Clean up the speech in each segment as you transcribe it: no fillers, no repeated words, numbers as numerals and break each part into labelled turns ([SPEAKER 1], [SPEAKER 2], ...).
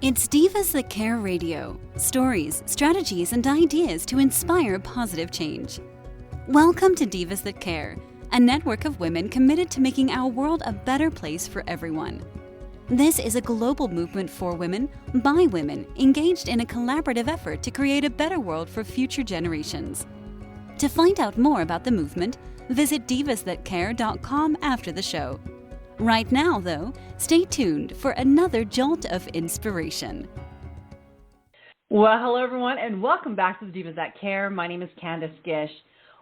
[SPEAKER 1] It's Divas That Care Radio. Stories, strategies, and ideas to inspire positive change. Welcome to Divas That Care, a network of women committed to making our world a better place for everyone. This is a global movement for women, by women, engaged in a collaborative effort to create a better world for future generations. To find out more about the movement, visit divasthatcare.com after the show. Right now, though, stay tuned for another jolt of inspiration.
[SPEAKER 2] Well, hello, everyone, and welcome back to the Divas That Care. My name is Candace Gish.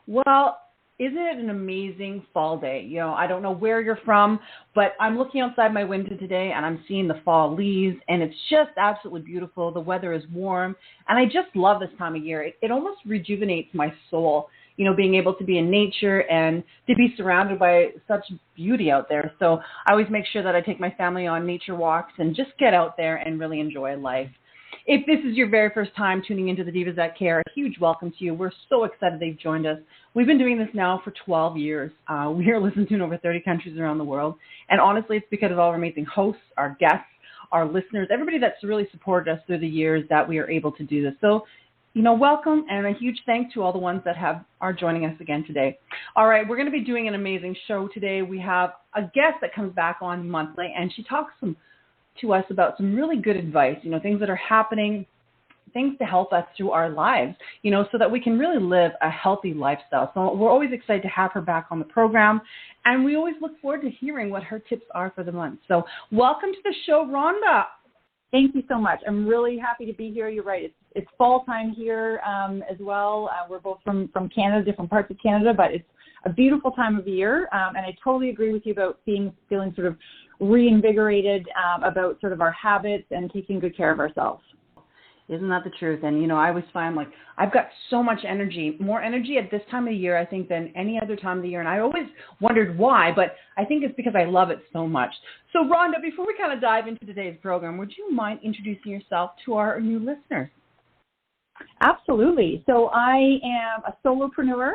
[SPEAKER 2] Well, isn't it an amazing fall day? You know, I don't know where you're from, but I'm looking outside my window today, and I'm seeing the fall leaves, and it's just absolutely beautiful. The weather is warm, and I just love this time of year. It almost rejuvenates my soul. You know, being able to be in nature and to be surrounded by such beauty out there. So I always make sure that I take my family on nature walks and just get out there and really enjoy life. If this is your very first time tuning into the Divas That Care, a huge welcome to you. We're so excited they've joined us. We've been doing this now for 12 years. We are listened to in over 30 countries around the world. And honestly, it's because of all our amazing hosts, our guests, our listeners, everybody that's really supported us through the years that we are able to do this. So, you know, welcome, and a huge thanks to all the ones that are joining us again today. All right, we're going to be doing an amazing show today. We have a guest that comes back on monthly, and she talks to us about some really good advice, you know, things that are happening, things to help us through our lives, you know, so that we can really live a healthy lifestyle. So we're always excited to have her back on the program, and we always look forward to hearing what her tips are for the month. So welcome to the show, Rhonda.
[SPEAKER 3] Thank you so much. I'm really happy to be here. You're right. It's fall time here as well. We're both from Canada, different parts of Canada, but it's a beautiful time of year. And I totally agree with you about feeling sort of reinvigorated about sort of our habits and taking good care of ourselves.
[SPEAKER 2] Isn't that the truth? And, you know, I always find, like, I've got so much energy, more energy at this time of the year, I think, than any other time of the year. And I always wondered why, but I think it's because I love it so much. So, Rhonda, before we kind of dive into today's program, would you mind introducing yourself to our new listeners?
[SPEAKER 3] Absolutely. So I am a solopreneur.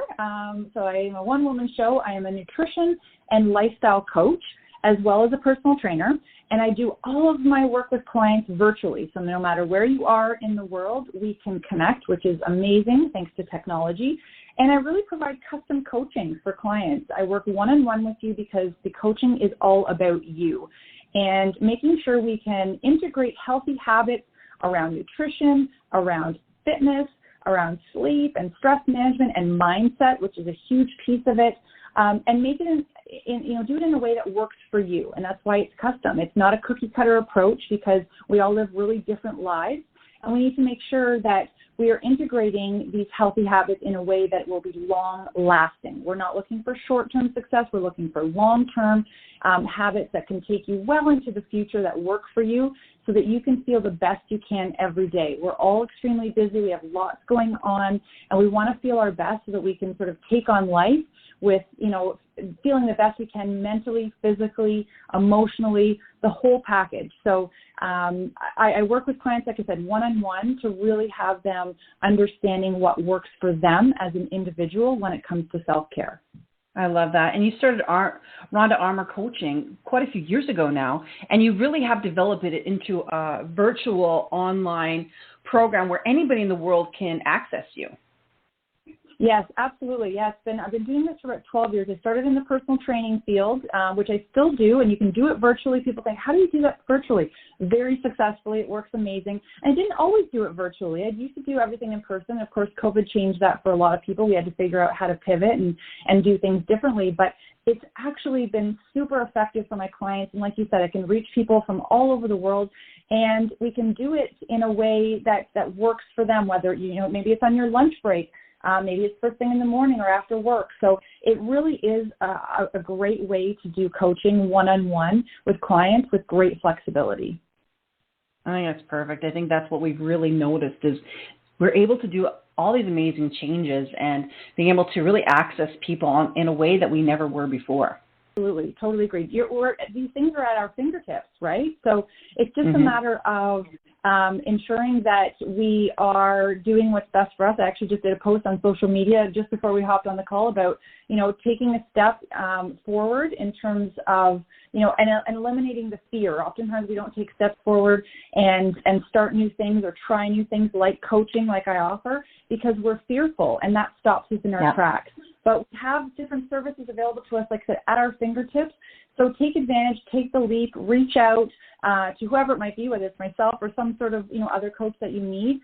[SPEAKER 3] So I am a one-woman show. I am a nutrition and lifestyle coach, as well as a personal trainer. And I do all of my work with clients virtually. So no matter where you are in the world, we can connect, which is amazing thanks to technology. And I really provide custom coaching for clients. I work one-on-one with you because the coaching is all about you and making sure we can integrate healthy habits around nutrition, around fitness, around sleep and stress management and mindset, which is a huge piece of it, and make it do it in a way that works for you. And that's why it's custom. It's not a cookie cutter approach because we all live really different lives. And we need to make sure that we are integrating these healthy habits in a way that will be long-lasting. We're not looking for short-term success. We're looking for long-term habits that can take you well into the future that work for you so that you can feel the best you can every day. We're all extremely busy. We have lots going on, and we want to feel our best so that we can sort of take on life with, you know, feeling the best we can mentally, physically, emotionally, the whole package. So I work with clients, like I said, one-on-one to really have them understanding what works for them as an individual when it comes to self-care.
[SPEAKER 2] I love that. And you started Rhonda Armour Coaching quite a few years ago now, and you really have developed it into a virtual online program where anybody in the world can access you.
[SPEAKER 3] Yes, absolutely. Yes, I've been doing this for about 12 years. I started in the personal training field, which I still do, and you can do it virtually. People think, how do you do that virtually? Very successfully. It works amazing. And I didn't always do it virtually. I used to do everything in person. Of course, COVID changed that for a lot of people. We had to figure out how to pivot and do things differently. But it's actually been super effective for my clients. And like you said, I can reach people from all over the world, and we can do it in a way that works for them, whether, maybe it's on your lunch break. Maybe it's first thing in the morning or after work. So it really is a great way to do coaching one-on-one with clients with great flexibility.
[SPEAKER 2] I think that's perfect. I think that's what we've really noticed is we're able to do all these amazing changes and being able to really access people in a way that we never were before.
[SPEAKER 3] Absolutely. Totally agree. These things are at our fingertips, right? So it's just a matter of ensuring that we are doing what's best for us. I actually just did a post on social media just before we hopped on the call about, taking a step forward in terms of, and eliminating the fear. Oftentimes we don't take steps forward and start new things or try new things like coaching, like I offer, because we're fearful, and that stops us in our tracks. But we have different services available to us, like I said, at our fingertips. So take advantage, take the leap, reach out to whoever it might be, whether it's myself or some sort of, other coach that you need,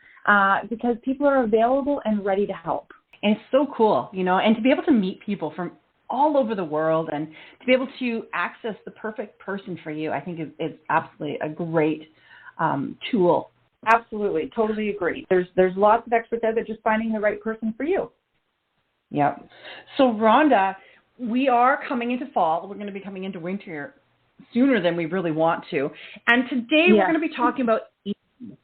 [SPEAKER 3] because people are available and ready to help.
[SPEAKER 2] And it's so cool, and to be able to meet people from all over the world and to be able to access the perfect person for you, I think is absolutely a great tool.
[SPEAKER 3] Absolutely. Totally agree. There's lots of experts out there, just finding the right person for you.
[SPEAKER 2] Yep. So Rhonda, we are coming into fall. We're going to be coming into winter sooner than we really want to. And today we're going to be talking about eating.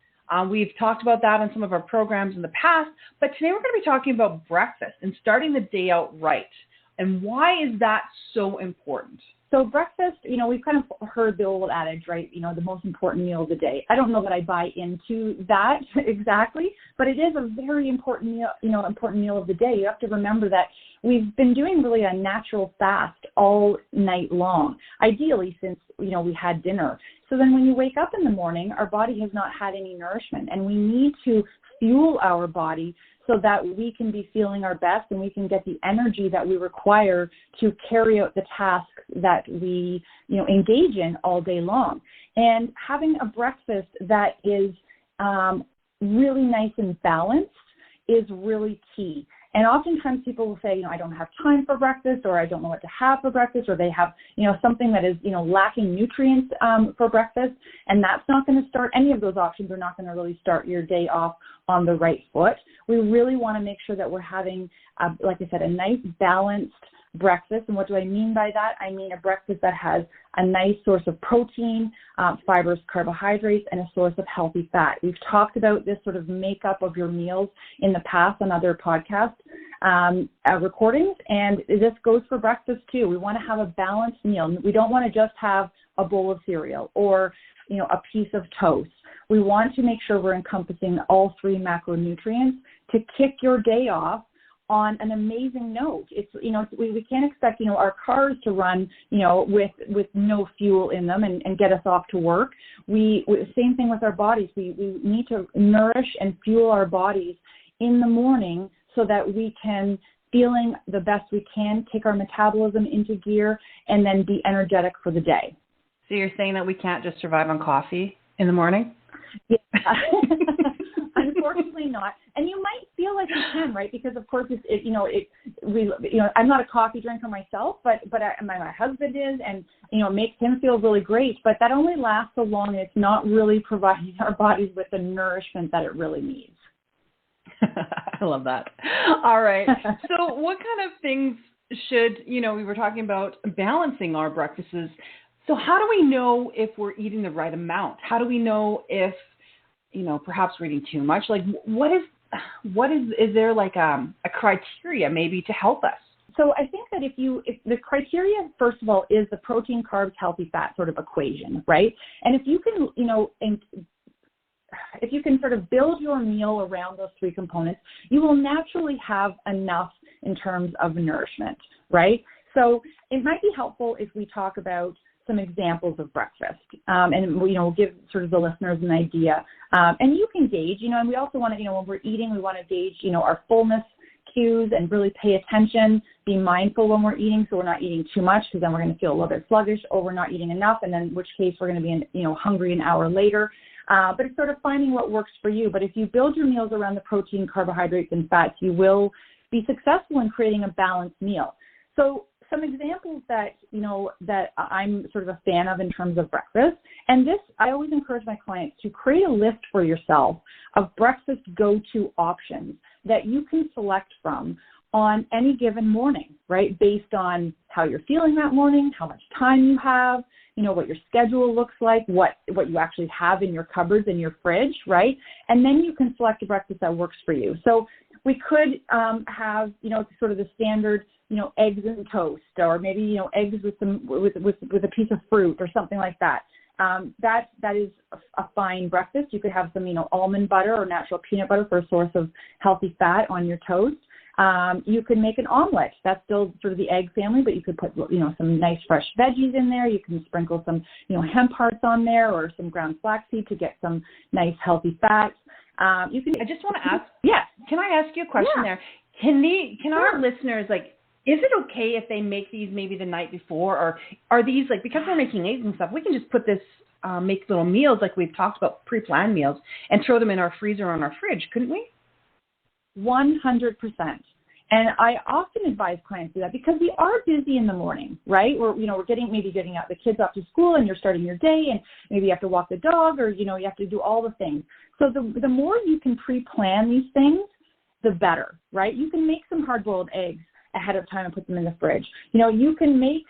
[SPEAKER 2] We've talked about that in some of our programs in the past, but today we're going to be talking about breakfast and starting the day out right. And why is that so important?
[SPEAKER 3] So breakfast, we've kind of heard the old adage, right? The most important meal of the day. I don't know that I buy into that exactly, but it is a very important meal, important meal of the day. You have to remember that we've been doing really a natural fast all night long, ideally since, we had dinner. So then when you wake up in the morning, our body has not had any nourishment, and we need to fuel our body so that we can be feeling our best and we can get the energy that we require to carry out the tasks that we, engage in all day long. And having a breakfast that is really nice and balanced is really key. And oftentimes people will say, I don't have time for breakfast, or I don't know what to have for breakfast, or they have, something that is, lacking nutrients for breakfast. And that's not going to start, any of those options are not going to really start your day off on the right foot. We really want to make sure that we're having, like I said, a nice balanced breakfast. And what do I mean by that? I mean a breakfast that has a nice source of protein, fibers, carbohydrates, and a source of healthy fat. We've talked about this sort of makeup of your meals in the past on other podcast recordings, and this goes for breakfast too. We want to have a balanced meal. We don't want to just have a bowl of cereal or, a piece of toast. We want to make sure we're encompassing all three macronutrients to kick your day off on an amazing note. It's, we can't expect, our cars to run, with no fuel in them and get us off to work. Same thing with our bodies. We need to nourish and fuel our bodies in the morning so that we can, feeling the best we can, take our metabolism into gear and then be energetic for the day.
[SPEAKER 2] So you're saying that we can't just survive on coffee in the morning?
[SPEAKER 3] Yeah. Unfortunately not. And you might feel like you can, right? Because of course, I'm not a coffee drinker myself, but my husband is, and, it makes him feel really great, but that only lasts so long, and it's not really providing our bodies with the nourishment that it really needs.
[SPEAKER 2] I love that. All right. So what kind of things should, we were talking about balancing our breakfasts. So how do we know if we're eating the right amount? How do we know if, perhaps we're eating too much? Like, is there like a criteria maybe to help us?
[SPEAKER 3] So I think that if the criteria, first of all, is the protein, carbs, healthy fat sort of equation, right? And if you can, if you can sort of build your meal around those three components, you will naturally have enough in terms of nourishment, right? So it might be helpful if we talk about some examples of breakfast, and we'll give sort of the listeners an idea. And you can gauge, and we also want to, when we're eating, we want to gauge, our fullness cues and really pay attention, be mindful when we're eating, so we're not eating too much, because then we're going to feel a little bit sluggish, or we're not eating enough, and then in which case we're going to be, hungry an hour later. But it's sort of finding what works for you. But if you build your meals around the protein, carbohydrates, and fats, you will be successful in creating a balanced meal. So some examples that, that I'm sort of a fan of in terms of breakfast, and this, I always encourage my clients to create a list for yourself of breakfast go-to options that you can select from on any given morning, right? Based on how you're feeling that morning, how much time you have, what your schedule looks like, what you actually have in your cupboards and your fridge, right? And then you can select a breakfast that works for you. So we could have, sort of the standard, eggs and toast, or maybe, eggs with a piece of fruit or something like that. That is a fine breakfast. You could have some, almond butter or natural peanut butter for a source of healthy fat on your toast. You could make an omelet. That's still sort of the egg family, but you could put, some nice fresh veggies in there. You can sprinkle some, hemp hearts on there or some ground flaxseed to get some nice healthy fats.
[SPEAKER 2] I just want to ask.
[SPEAKER 3] Yes.
[SPEAKER 2] Can I ask you a question there? Can our listeners, is it okay if they make these maybe the night before, or are these because we're making eggs and stuff, we can just put this, make little meals like we've talked about, pre-planned meals, and throw them in our freezer or on our fridge, couldn't we?
[SPEAKER 3] 100%. And I often advise clients to do that because we are busy in the morning, right? We're getting out the kids off to school and you're starting your day and maybe you have to walk the dog or, you have to do all the things. So the more you can pre-plan these things, the better, right? You can make some hard-boiled eggs ahead of time and put them in the fridge. You can make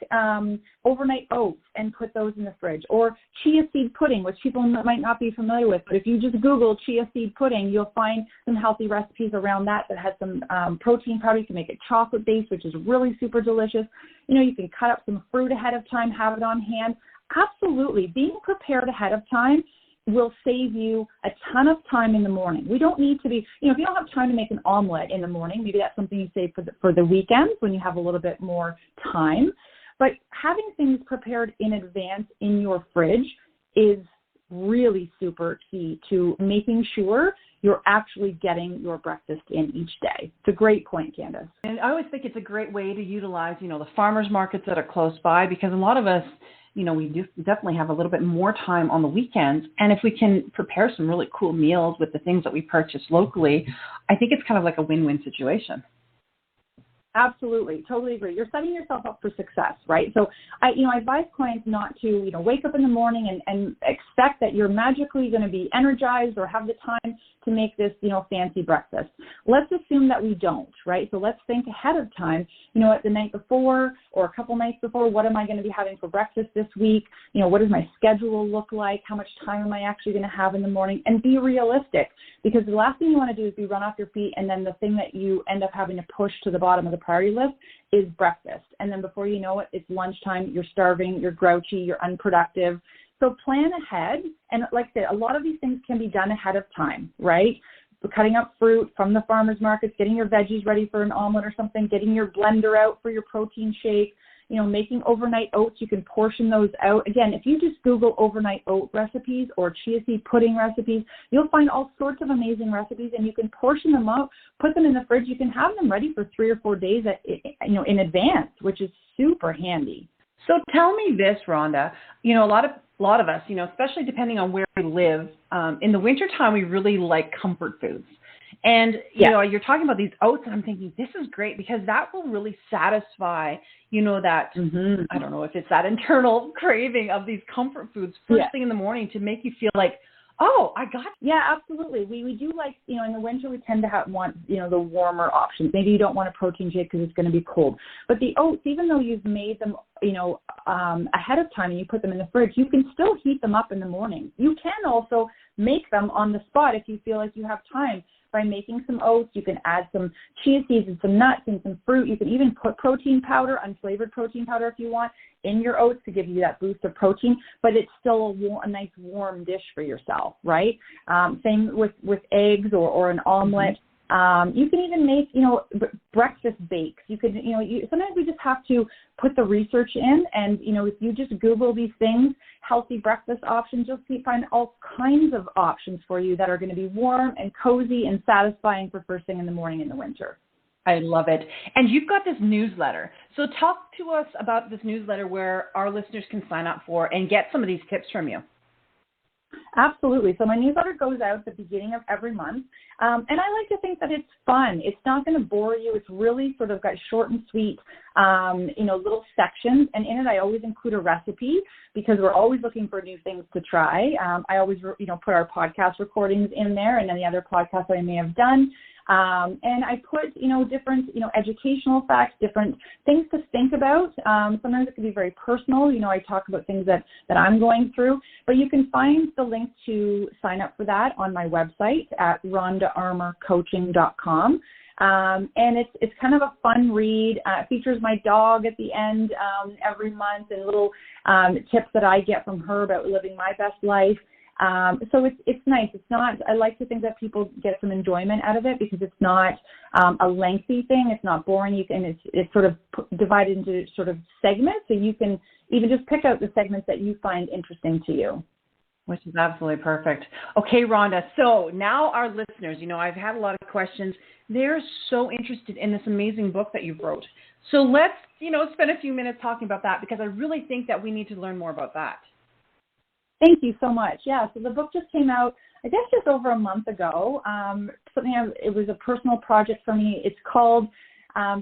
[SPEAKER 3] overnight oats and put those in the fridge, or chia seed pudding, which people might not be familiar with. But if you just Google chia seed pudding, you'll find some healthy recipes around that has some protein powder. You can make it chocolate-based, which is really super delicious. You can cut up some fruit ahead of time, have it on hand. Absolutely. Being prepared ahead of time will save you a ton of time in the morning. We don't need to be, if you don't have time to make an omelet in the morning, maybe that's something you save for the weekends when you have a little bit more time. But having things prepared in advance in your fridge is really super key to making sure you're actually getting your breakfast in each day. It's a great point, Candace.
[SPEAKER 2] And I always think it's a great way to utilize, the farmers markets that are close by, because a lot of us, we do definitely have a little bit more time on the weekends. And if we can prepare some really cool meals with the things that we purchase locally, I think it's kind of like a win-win situation.
[SPEAKER 3] Absolutely. Totally agree. You're setting yourself up for success, right? So I advise clients not to, wake up in the morning and expect that you're magically going to be energized or have the time to make this, fancy breakfast. Let's assume that we don't, right? So let's think ahead of time, at the night before or a couple nights before, what am I going to be having for breakfast this week? What does my schedule look like? How much time am I actually going to have in the morning? And be realistic, because the last thing you want to do is be run off your feet, and then the thing that you end up having to push to the bottom of the priority list is breakfast. And then before you know it, it's lunchtime, you're starving, you're grouchy, you're unproductive. So plan ahead. And like I said, a lot of these things can be done ahead of time, right? Cutting up fruit from the farmer's markets, getting your veggies ready for an omelet or something, getting your blender out for your protein shake, making overnight oats. You can portion those out. Again, if you just Google overnight oat recipes or chia seed pudding recipes, you'll find all sorts of amazing recipes, and you can portion them out, put them in the fridge. You can have them ready for 3 or 4 days in advance, which is super handy.
[SPEAKER 2] So tell me this, Rhonda, a lot of us, especially depending on where we live, in the wintertime, we really like comfort foods. And, you're talking about these oats, and I'm thinking, this is great because that will really satisfy, that, I don't know if it's that internal craving of these comfort foods first thing in the morning to make you feel like, oh, I got it.
[SPEAKER 3] Yeah, absolutely. We do like, in the winter, we tend to want, the warmer options. Maybe you don't want a protein shake because it's going to be cold. But the oats, even though you've made them, ahead of time and you put them in the fridge, you can still heat them up in the morning. You can also make them on the spot if you feel like you have time. By making some oats, you can add some chia seeds and some nuts and some fruit. You can even put protein powder, unflavored protein powder if you want, in your oats to give you that boost of protein, but it's still a nice warm dish for yourself, right? Same with eggs or an omelet. You can even make, breakfast bakes. You could, sometimes we just have to put the research in, and, if you just Google these things, healthy breakfast options, you'll find all kinds of options for you that are going to be warm and cozy and satisfying for first thing in the morning in the winter.
[SPEAKER 2] I love it. And you've got this newsletter. So talk to us about this newsletter where our listeners can sign up for and get some of these tips from you.
[SPEAKER 3] Absolutely. So my newsletter goes out at the beginning of every month. And I like to think that it's fun. It's not going to bore you. It's really sort of got short and sweet, little sections. And in it, I always include a recipe because we're always looking for new things to try. I always, put our podcast recordings in there and any other podcasts I may have done. And I put, different, educational facts, different things to think about. Sometimes it can be very personal. I talk about things that I'm going through, but you can find the link to sign up for that on my website at rhondaarmourcoaching.com. And it's kind of a fun read. It features my dog at the end every month and little tips that I get from her about living my best life. So it's nice. It's not, I like to think that people get some enjoyment out of it because it's not a lengthy thing. It's not boring. It's sort of divided into sort of segments, so you can even just pick out the segments that you find interesting to you.
[SPEAKER 2] Which is absolutely perfect. Okay, Rhonda, so now our listeners, I've had a lot of questions. They're so interested in this amazing book that you wrote. So let's, spend a few minutes talking about that because I really think that we need to learn more about that.
[SPEAKER 3] Thank you so much. Yeah, so the book just came out, I guess, just over a month ago. It was a personal project for me. It's called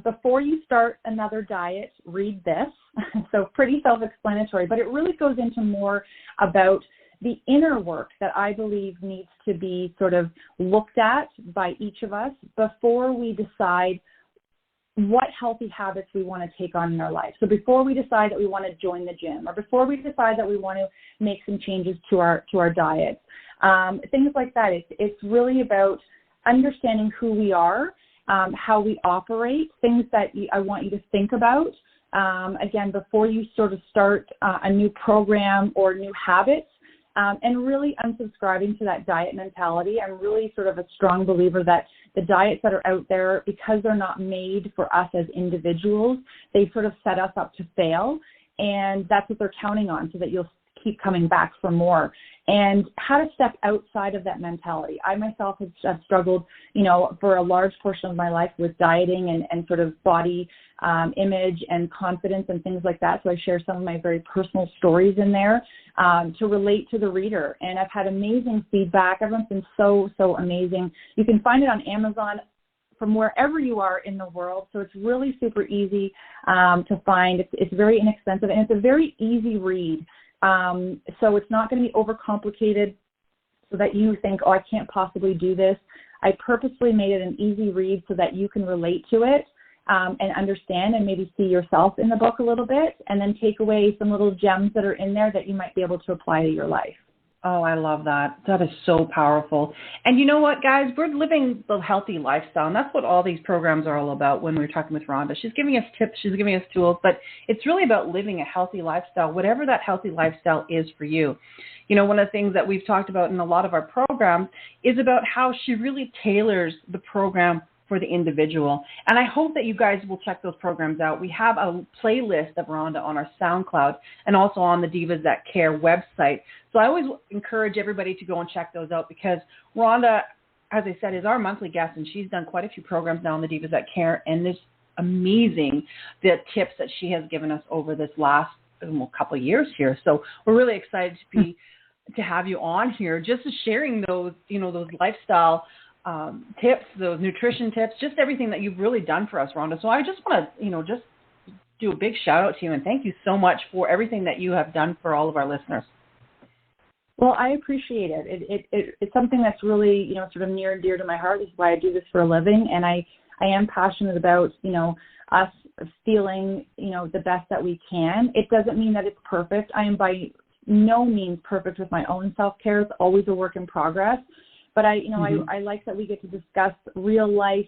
[SPEAKER 3] Before You Start Another Diet, Read This. So pretty self-explanatory, but it really goes into more about the inner work that I believe needs to be sort of looked at by each of us before we decide what healthy habits we want to take on in our life. So before we decide that we want to join the gym or before we decide that we want to make some changes to our diet, things like that. It's really about understanding who we are, how we operate, things that I want you to think about, again, before you sort of start a new program or new habits. And really unsubscribing to that diet mentality. I'm really sort of a strong believer that the diets that are out there, because they're not made for us as individuals, they sort of set us up to fail. And that's what they're counting on, so that you'll keep coming back for more. And how to step outside of that mentality. I myself have struggled, for a large portion of my life with dieting and sort of body image and confidence and things like that. So I share some of my very personal stories in there to relate to the reader. And I've had amazing feedback. Everyone's been so, so amazing. You can find it on Amazon from wherever you are in the world. So it's really super easy to find. It's very inexpensive, and it's a very easy read. So it's not going to be overcomplicated so that you think, I can't possibly do this. I purposely made it an easy read so that you can relate to it and understand and maybe see yourself in the book a little bit, and then take away some little gems that are in there that you might be able to apply to your life.
[SPEAKER 2] Oh, I love that. That is so powerful. And you know what, guys? We're living the healthy lifestyle, and that's what all these programs are all about when we're talking with Rhonda. She's giving us tips. She's giving us tools, but it's really about living a healthy lifestyle, whatever that healthy lifestyle is for you. One of the things that we've talked about in a lot of our programs is about how she really tailors the program for the individual. And I hope that you guys will check those programs out. We have a playlist of Rhonda on our SoundCloud and also on the Divas That Care website. So I always encourage everybody to go and check those out, because Rhonda, as I said, is our monthly guest, and she's done quite a few programs now on the Divas That Care, and it's amazing the tips that she has given us over this last couple of years here. So we're really excited to have you on here, just sharing those, those lifestyle tips, those nutrition tips, just everything that you've really done for us, Rhonda. So I just want to, just do a big shout out to you and thank you so much for everything that you have done for all of our listeners.
[SPEAKER 3] Well, I appreciate it. It's something that's really, sort of near and dear to my heart. This is why I do this for a living. And I am passionate about, us feeling, the best that we can. It doesn't mean that it's perfect. I am by no means perfect with my own self-care. It's always a work in progress. But I like that we get to discuss real life,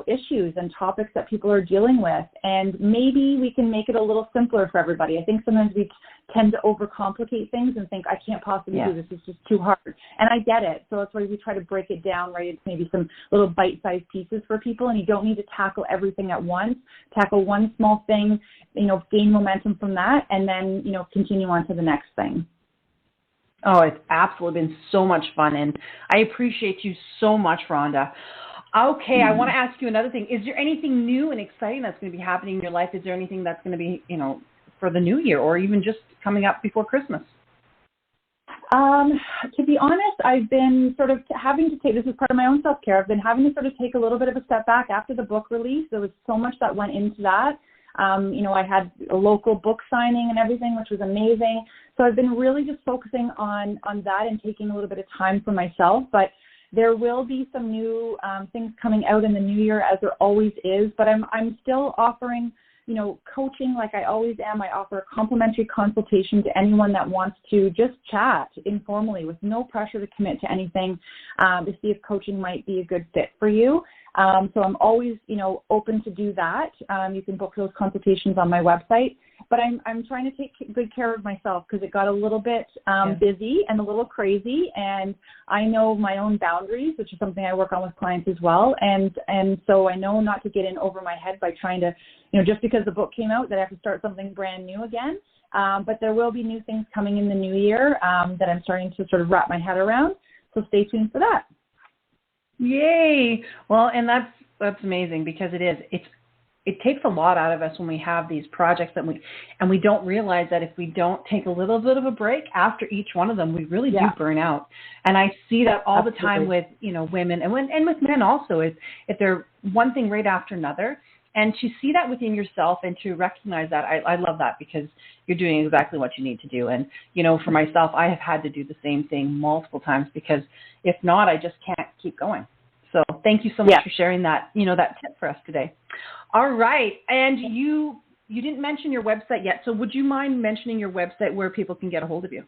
[SPEAKER 3] issues and topics that people are dealing with. And maybe we can make it a little simpler for everybody. I think sometimes we tend to overcomplicate things and think, I can't possibly do this. It's just too hard. And I get it. So that's why we try to break it down, right? It's maybe some little bite-sized pieces for people. And you don't need to tackle everything at once. Tackle one small thing, gain momentum from that, and then, continue on to the next thing.
[SPEAKER 2] Oh, it's absolutely been so much fun, and I appreciate you so much, Rhonda. Okay, I want to ask you another thing. Is there anything new and exciting that's going to be happening in your life? Is there anything that's going to be, for the new year or even just coming up before Christmas?
[SPEAKER 3] To be honest, I've been sort of having to take, this is part of my own self-care, I've been having to sort of take a little bit of a step back after the book release. There was so much that went into that. I had a local book signing and everything, which was amazing. So I've been really just focusing on that and taking a little bit of time for myself. But there will be some new things coming out in the new year, as there always is. But I'm still offering coaching, like I always am, I offer a complimentary consultation to anyone that wants to just chat informally with no pressure to commit to anything, to see if coaching might be a good fit for you. So I'm always, open to do that. You can book those consultations on my website. But I'm trying to take good care of myself because it got a little bit busy and a little crazy. And I know my own boundaries, which is something I work on with clients as well. And so I know not to get in over my head by trying to, just because the book came out, that I have to start something brand new again. But there will be new things coming in the new year that I'm starting to sort of wrap my head around. So stay tuned for that.
[SPEAKER 2] Yay. Well, and that's amazing because it takes a lot out of us when we have these projects and we don't realize that if we don't take a little bit of a break after each one of them, we really do burn out. And I see that all the time with, women and with men also, if they're one thing right after another. And to see that within yourself and to recognize that, I love that because you're doing exactly what you need to do. And, for myself, I have had to do the same thing multiple times because if not, I just can't keep going. So thank you so much for sharing that, that tip for us today. All right. And you didn't mention your website yet. So would you mind mentioning your website where people can get a hold of you?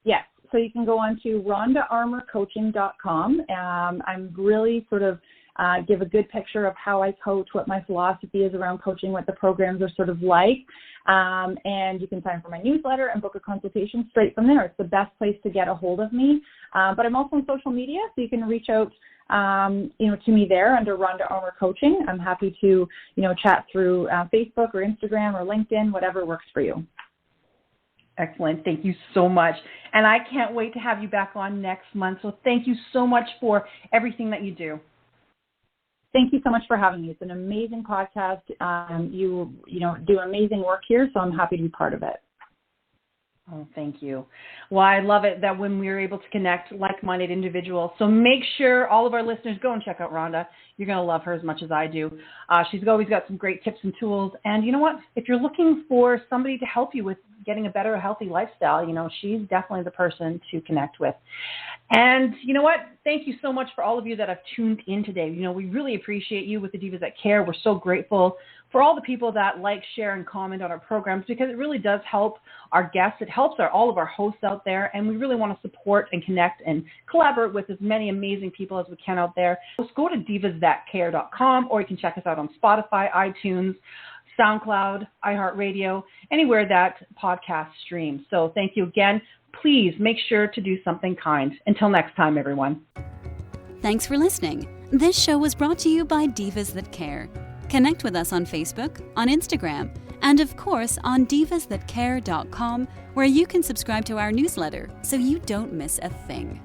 [SPEAKER 3] Yes. So you can go on to rhondaarmourcoaching.com. I'm really sort of give a good picture of how I coach, what my philosophy is around coaching, what the programs are sort of like. And you can sign up for my newsletter and book a consultation straight from there. It's the best place to get a hold of me. But I'm also on social media, so you can reach out to me there under Rhonda Armour Coaching. I'm happy to, chat through Facebook or Instagram or LinkedIn, whatever works for you.
[SPEAKER 2] Excellent. Thank you so much. And I can't wait to have you back on next month. So thank you so much for everything that you do.
[SPEAKER 3] Thank you so much for having me. It's an amazing podcast. You do amazing work here, so I'm happy to be part of it.
[SPEAKER 2] Oh, thank you. Well, I love it that when we were able to connect like-minded individuals. So make sure all of our listeners go and check out Rhonda. You're going to love her as much as I do. She's always got some great tips and tools. And you know what? If you're looking for somebody to help you with getting a better, healthy lifestyle, she's definitely the person to connect with. And you know what? Thank you so much for all of you that have tuned in today. We really appreciate you with the Divas That Care. We're so grateful for all the people that like, share, and comment on our programs because it really does help our guests. It helps all of our hosts out there, and we really want to support and connect and collaborate with as many amazing people as we can out there. Just go to divasthatcare.com, or you can check us out on Spotify, iTunes, SoundCloud, iHeartRadio, anywhere that podcast streams. So thank you again. Please make sure to do something kind. Until next time, everyone.
[SPEAKER 1] Thanks for listening. This show was brought to you by Divas That Care. Connect with us on Facebook, on Instagram, and of course on divasthatcare.com, where you can subscribe to our newsletter so you don't miss a thing.